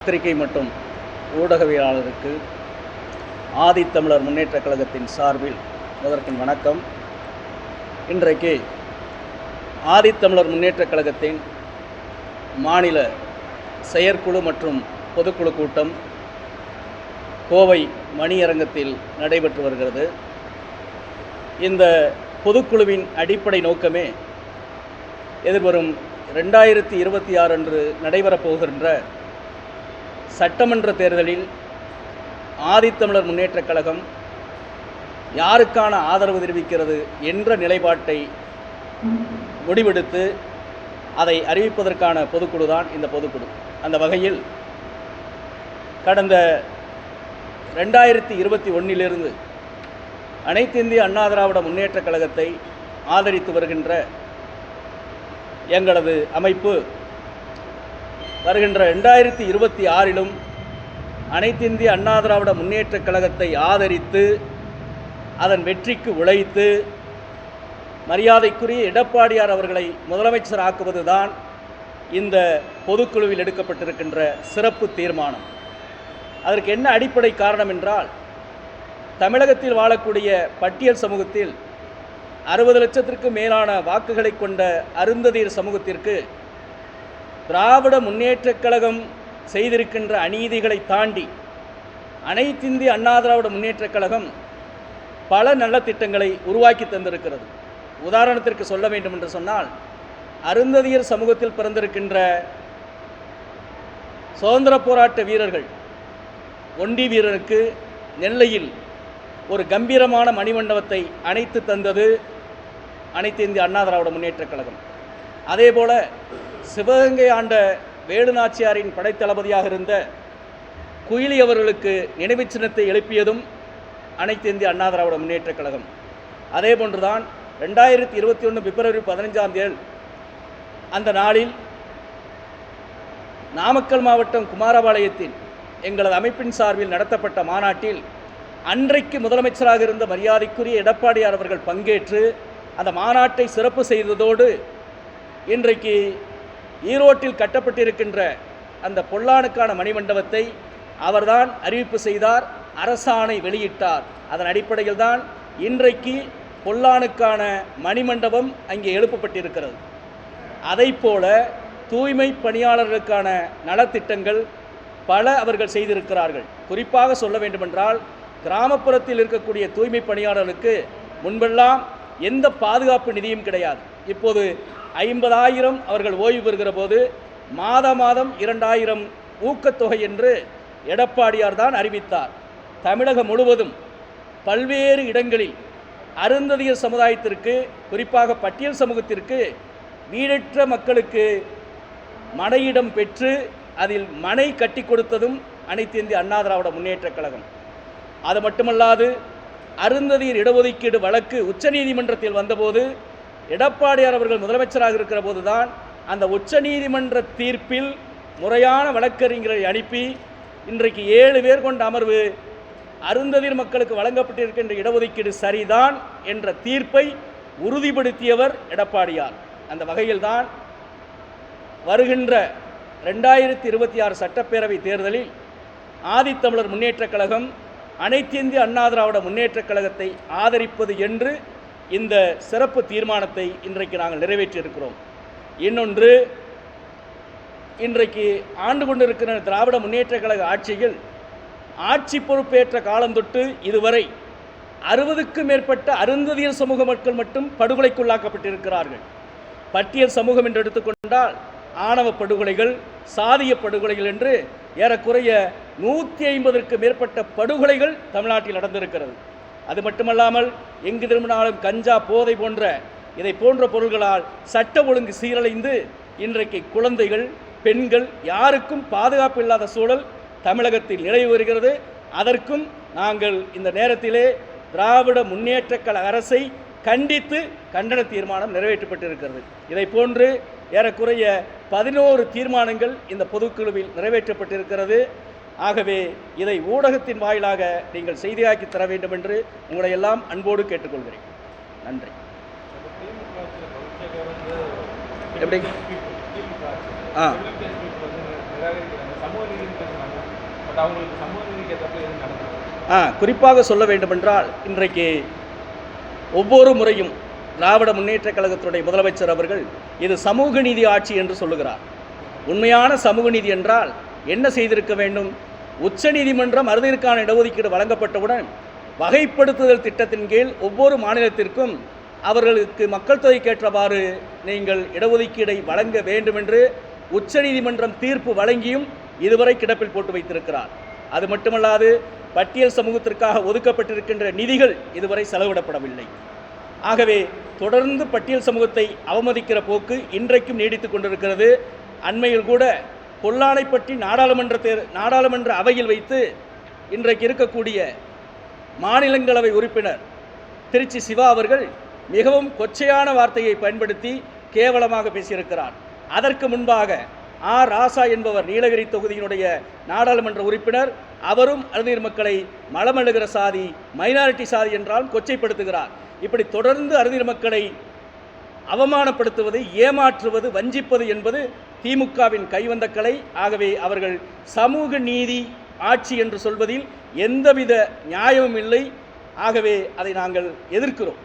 பத்திரிகை மற்றும் ஊடகவியலாளருக்கு ஆதித்தமிழர் முன்னேற்றக் கழகத்தின் சார்பில் முதற்கின் வணக்கம். இன்றைக்கு ஆதித்தமிழர் முன்னேற்றக் கழகத்தின் மாநில செயற்குழு மற்றும் பொதுக்குழு கூட்டம் கோவை மணியரங்கத்தில் நடைபெற்று வருகிறது. இந்த பொதுக்குழுவின் அடிப்படை நோக்கமே எதிர்வரும் 2026 அன்று நடைபெறப்போகின்ற சட்டமன்ற தேர்தலில் ஆதித்தமிழர் முன்னேற்றக் கழகம் யாருக்கான ஆதரவு தெரிவிக்கிறது என்ற நிலைப்பாட்டை முடிவெடுத்து அதை அறிவிப்பதற்கான பொதுக்குழு தான் இந்த பொதுக்குழு. அந்த வகையில் கடந்த 2021 அனைத்து இந்திய அண்ணா திராவிட முன்னேற்றக் கழகத்தை ஆதரித்து வருகின்ற எங்களது அமைப்பு வருகின்ற 2026 அனைத்து இந்திய அண்ணா திராவிட முன்னேற்றக் கழகத்தை ஆதரித்து அதன் வெற்றிக்கு உழைத்து மரியாதைக்குரிய எடப்பாடியார் அவர்களை முதலமைச்சர் ஆக்குவதுதான் இந்த பொதுக்குழுவில் எடுக்கப்பட்டிருக்கின்ற சிறப்பு தீர்மானம். அதற்கு என்ன அடிப்படை காரணம் என்றால், தமிழகத்தில் வாழக்கூடிய பட்டியல் சமூகத்தில் 60 லட்சத்திற்கு மேலான வாக்குகளை கொண்ட அருந்ததியர் சமூகத்திற்கு திராவிட முன்னேற்றக் கழகம் செய்திருக்கின்ற அநீதிகளை தாண்டி அனைத்து இந்திய அண்ணா திராவிட முன்னேற்றக் கழகம் பல நல்ல திட்டங்களை உருவாக்கி தந்திருக்கிறது. உதாரணத்திற்கு சொல்ல வேண்டும் என்று சொன்னால், அருந்ததியர் சமூகத்தில் பிறந்திருக்கின்ற சுதந்திர போராட்ட வீரர்கள் ஒண்டி வீரருக்கு நெல்லையில் ஒரு கம்பீரமான மணிமண்டபத்தை அணைத்து தந்தது அனைத்து இந்திய அண்ணா திராவிட முன்னேற்றக் கழகம். அதேபோல சிவகங்கை ஆண்ட வேலுநாச்சியாரின் படைத்தளபதியாக இருந்த குயிலி அவர்களுக்கு நினைவு சின்னத்தை எழுப்பியதும் அனைத்து இந்திய அண்ணா திராவிட முன்னேற்றக் கழகம். அதே போன்றுதான் 2021 பிப்ரவரி 15 அந்த நாளில் நாமக்கல் மாவட்டம் குமாரபாளையத்தில் எங்களது அமைப்பின் சார்பில் நடத்தப்பட்ட மாநாட்டில் அன்றைக்கு முதலமைச்சராக இருந்த மரியாதைக்குரிய எடப்பாடியார் அவர்கள் பங்கேற்று அந்த மாநாட்டை சிறப்பு செய்ததோடு இன்றைக்கு ஈரோட்டில் கட்டப்பட்டிருக்கின்ற அந்த பொல்லானுக்கான மணிமண்டபத்தை அவர்தான் அறிவிப்பு செய்தார், அரசாணை வெளியிட்டார். அதன் அடிப்படையில் தான் இன்றைக்கு பொல்லானுக்கான மணிமண்டபம் அங்கே எழுப்பப்பட்டிருக்கிறது. அதைப்போல தூய்மை பணியாளர்களுக்கான நலத்திட்டங்கள் பல அவர்கள் செய்திருக்கிறார்கள். குறிப்பாக சொல்ல வேண்டுமென்றால், கிராமப்புறத்தில் இருக்கக்கூடிய தூய்மை பணியாளர்களுக்கு முன்பெல்லாம் எந்த பாதுகாப்பு நிதியும் கிடையாது. இப்போது 50,000 அவர்கள் ஓய்வு பெறுகிற போது மாதம் 2000 ஊக்கத்தொகை என்று எடப்பாடியார் தான் அறிவித்தார். தமிழகம் முழுவதும் பல்வேறு இடங்களில் அருந்ததியர் சமுதாயத்திற்கு, குறிப்பாக பட்டியல் சமூகத்திற்கு வீடற்ற மக்களுக்கு மனையிடம் பெற்று அதில் மனை கட்டி கொடுத்ததும் அனைத்து இந்திய அண்ணா திராவிட முன்னேற்றக் கழகம். அது மட்டுமல்லாது, அருந்ததியர் இடஒதுக்கீடு வழக்கு உச்சநீதிமன்றத்தில் வந்தபோது எடப்பாடியார் அவர்கள் முதலமைச்சராக இருக்கிற போதுதான் அந்த உச்சநீதிமன்ற தீர்ப்பில் முறையான வழக்கறிஞரை அனுப்பி இன்றைக்கு 7 பேர் கொண்ட அமர்வு அருந்ததியர் மக்களுக்கு வழங்கப்பட்டிருக்கின்ற இடஒதுக்கீடு சரிதான் என்ற தீர்ப்பை உறுதிப்படுத்தியவர் எடப்பாடியார். அந்த வகையில்தான் வருகின்ற 2026 சட்டப்பேரவை தேர்தலில் ஆதித்தமிழர் முன்னேற்றக் கழகம் அனைத்து இந்திய அண்ணா திராவிட முன்னேற்றக் கழகத்தை ஆதரிப்பது என்று இந்த சிறப்பு தீர்மானத்தை இன்றைக்கு நாங்கள் நிறைவேற்றியிருக்கிறோம். இன்னொன்று, இன்றைக்கு ஆண்டு கொண்டிருக்கிற திராவிட முன்னேற்றக் கழக ஆட்சியில் ஆட்சி பொறுப்பேற்ற காலந்தொட்டு இதுவரை 60க்கும் மேற்பட்ட அருந்ததியர் சமூக மக்கள் மட்டும் படுகொலைக்குள்ளாக்கப்பட்டிருக்கிறார்கள். பட்டியல் சமூகம் என்று எடுத்துக்கொண்டால் ஆணவ படுகொலைகள், சாதிய படுகொலைகள் என்று ஏறக்குறைய 150ற்கு மேற்பட்ட படுகொலைகள் தமிழ்நாட்டில் நடந்திருக்கிறது. அது மட்டுமல்லாமல், எங்கு திரும்பினாலும் கஞ்சா, போதை போன்ற இதை போன்ற பொருள்களால் சட்ட ஒழுங்கு சீரழிந்து இன்றைக்கு குழந்தைகள், பெண்கள் யாருக்கும் பாதுகாப்பு இல்லாத சூழல் தமிழகத்தில் நிலவி வருகிறது. அதற்கும் நாங்கள் இந்த நேரத்திலே திராவிட முன்னேற்றக் கழக அரசை கண்டித்து கண்டன தீர்மானம் நிறைவேற்றப்பட்டிருக்கிறது. இதை போன்று ஏறக்குறைய 11 தீர்மானங்கள் இந்த பொதுக்குழுவில் நிறைவேற்றப்பட்டிருக்கிறது. ஆகவே இதை ஊடகத்தின் வாயிலாக நீங்கள் செய்தியாக்கி தர வேண்டும் என்று உங்களை எல்லாம் அன்போடு கேட்டுக்கொள்கிறேன். நன்றி. எப்படி சமூக நீதினு பேசுறாங்க. பட் அவங்களுக்கு சமூக நீதிக்கு ஏற்றப்ப எதுவும் நடக்குது? குறிப்பாக சொல்ல வேண்டுமென்றால் இன்றைக்கு ஒவ்வொரு முறையும் திராவிட முன்னேற்றக் கழகத்துடைய முதலமைச்சர் அவர்கள் இது சமூக நீதி ஆட்சி என்று சொல்லுகிறார். உண்மையான சமூக நீதி என்றால் என்ன செய்திருக்க வேண்டும்? உச்சநீதிமன்றம் அறுதிற்கான இடஒதுக்கீடு வழங்கப்பட்டவுடன் வகைப்படுத்துதல் திட்டத்தின் கீழ் ஒவ்வொரு மாநிலத்திற்கும் அவர்களுக்கு மக்கள் தொகைக்கேற்றவாறு நீங்கள் இடஒதுக்கீடை வழங்க வேண்டும் என்று உச்சநீதிமன்றம் தீர்ப்பு வழங்கியும் இதுவரை கிடப்பில் போட்டு வைத்திருக்கிறார். அது மட்டுமல்லாது பட்டியல் சமூகத்திற்காக ஒதுக்கப்பட்டிருக்கின்ற நிதிகள் இதுவரை செலவிடப்படவில்லை. ஆகவே தொடர்ந்து பட்டியல் சமூகத்தை அவமதிக்கிற போக்கு இன்றைக்கும் நீடித்து கொண்டிருக்கிறது. அண்மையில் கூட பொல்லானைப்பட்டி நாடாளுமன்ற அவையில் வைத்து இன்றைக்கு இருக்கக்கூடிய மாநிலங்களவை உறுப்பினர் திருச்சி சிவா அவர்கள் மிகவும் கொச்சையான வார்த்தையை பயன்படுத்தி கேவலமாக பேசியிருக்கிறார். அதற்கு முன்பாக ராசா என்பவர் நீலகிரி தொகுதியினுடைய நாடாளுமன்ற உறுப்பினர், அவரும் அறுதிர் மக்களை மலமழுகிற சாதி, மைனாரிட்டி சாதி என்றாலும் கொச்சைப்படுத்துகிறார். இப்படி தொடர்ந்து அறுதிர் மக்களை அவமானப்படுத்துவது, ஏமாற்றுவது, வஞ்சிப்பது என்பது திமுகவின் கைவந்த கலை. ஆகவே அவர்கள் சமூக நீதி ஆட்சி என்று சொல்வதில் எந்தவித நியாயமும் இல்லை. ஆகவே அதை நாங்கள் எதிர்க்கிறோம்.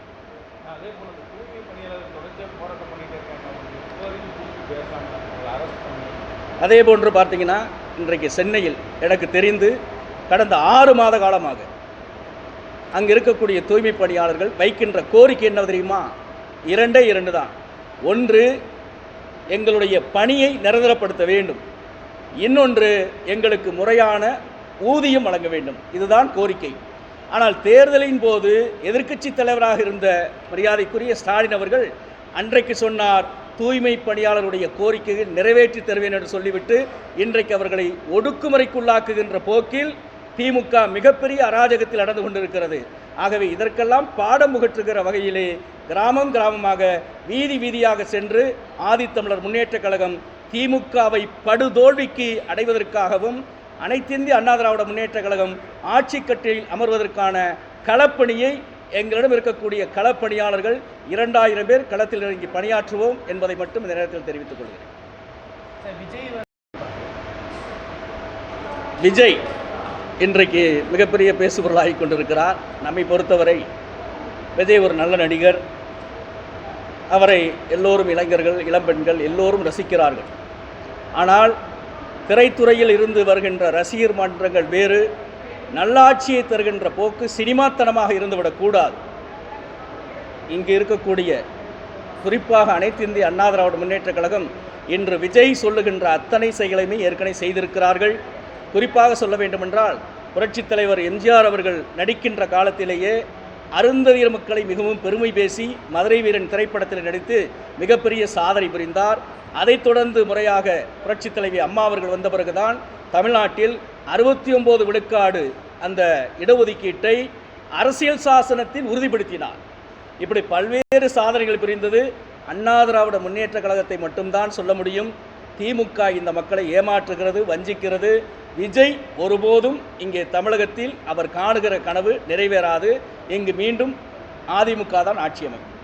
அதே போன்று பார்த்தீங்கன்னா இன்றைக்கு சென்னையில் எனக்கு தெரிந்து கடந்த 6 மாத காலமாக அங்கே இருக்கக்கூடிய தூய்மை பணியாளர்கள் வைக்கின்ற கோரிக்கை என்ன தெரியுமா? 2 தான். ஒன்று, எங்களுடைய பணியை நிரந்தரப்படுத்த வேண்டும். இன்னொன்று, எங்களுக்கு முறையான ஊதியம் வழங்க வேண்டும். இதுதான் கோரிக்கை. ஆனால் தேர்தலின் போது எதிர்க்கட்சி தலைவராக இருந்த மரியாதைக்குரிய ஸ்டாலின் அவர்கள் அன்றைக்கு சொன்னார், தூய்மை பணியாளருடைய கோரிக்கையை நிறைவேற்றி தருவேன் என்று சொல்லிவிட்டு இன்றைக்கு அவர்களை ஒடுக்குமுறைக்குள்ளாக்குகின்ற போக்கில் திமுக மிகப்பெரிய அராஜகத்தில் நடந்து கொண்டிருக்கிறது. ஆகவே இதற்கெல்லாம் பாடம் புகற்றுகிற வகையிலே கிராமம் கிராமமாக வீதி வீதியாக சென்று ஆதித்தமிழர் முன்னேற்றக் கழகம் திமுகவை படுதோல்விக்கு அடைவதற்காகவும் அனைத்திந்திய அண்ணா திராவிட முன்னேற்றக் கழகம் ஆட்சி கட்டிலில் அமர்வதற்கான களப்பணியை எங்களிடம் இருக்கக்கூடிய களப்பணியாளர்கள் 2000 பேர் களத்தில் இறங்கி பணியாற்றுவோம் என்பதை மட்டும் இந்த நேரத்தில் தெரிவித்துக் கொள்கிறேன். விஜய் இன்றைக்கு மிகப்பெரிய பேசுபொருளாகி கொண்டிருக்கிறார். நம்மை பொறுத்தவரை விஜய் ஒரு நல்ல நடிகர். அவரை எல்லோரும் இளைஞர்கள், இளம்பெண்கள் எல்லோரும் ரசிக்கிறார்கள். ஆனால் திரைத்துறையில் இருந்து வருகின்ற ரசிகர் மன்றங்கள் வேறு, நல்லாட்சியை தருகின்ற போக்கு சினிமாத்தனமாக இருந்துவிடக்கூடாது. இங்கு இருக்கக்கூடிய குறிப்பாக அனைத்து இந்திய அண்ணா திராவிட முன்னேற்றக் கழகம் இன்று விஜய் சொல்லுகின்ற அத்தனை செயலையுமே ஏற்கனவே செய்திருக்கிறார்கள். குறிப்பாக சொல்ல வேண்டுமென்றால் புரட்சித் தலைவர் எம்ஜிஆர் அவர்கள் நடிக்கின்ற காலத்திலேயே அருந்ததியர் மக்களை மிகவும் பெருமை பேசி மதுரை வீரன் திரைப்படத்தில் நடித்து மிகப்பெரிய சாதனை புரிந்தார். அதைத் தொடர்ந்து முறையாக புரட்சித் தலைவி அம்மா அவர்கள் வந்த பிறகுதான் தமிழ்நாட்டில் 69 விழுக்காடு அந்த இடஒதுக்கீட்டை அரசியல் சாசனத்தில் உறுதிப்படுத்தினார். இப்படி பல்வேறு சாதனைகள் புரிந்தது அண்ணா திராவிட முன்னேற்ற கழகத்தை மட்டும்தான் சொல்ல முடியும். திமுக இந்த மக்களை ஏமாற்றுகிறது, வஞ்சிக்கிறது. விஜய் ஒருபோதும் இங்கே தமிழகத்தில் அவர் காணுகிற கனவு நிறைவேறாது. இங்கு மீண்டும் அதிமுக தான் ஆட்சி அமைக்கும்.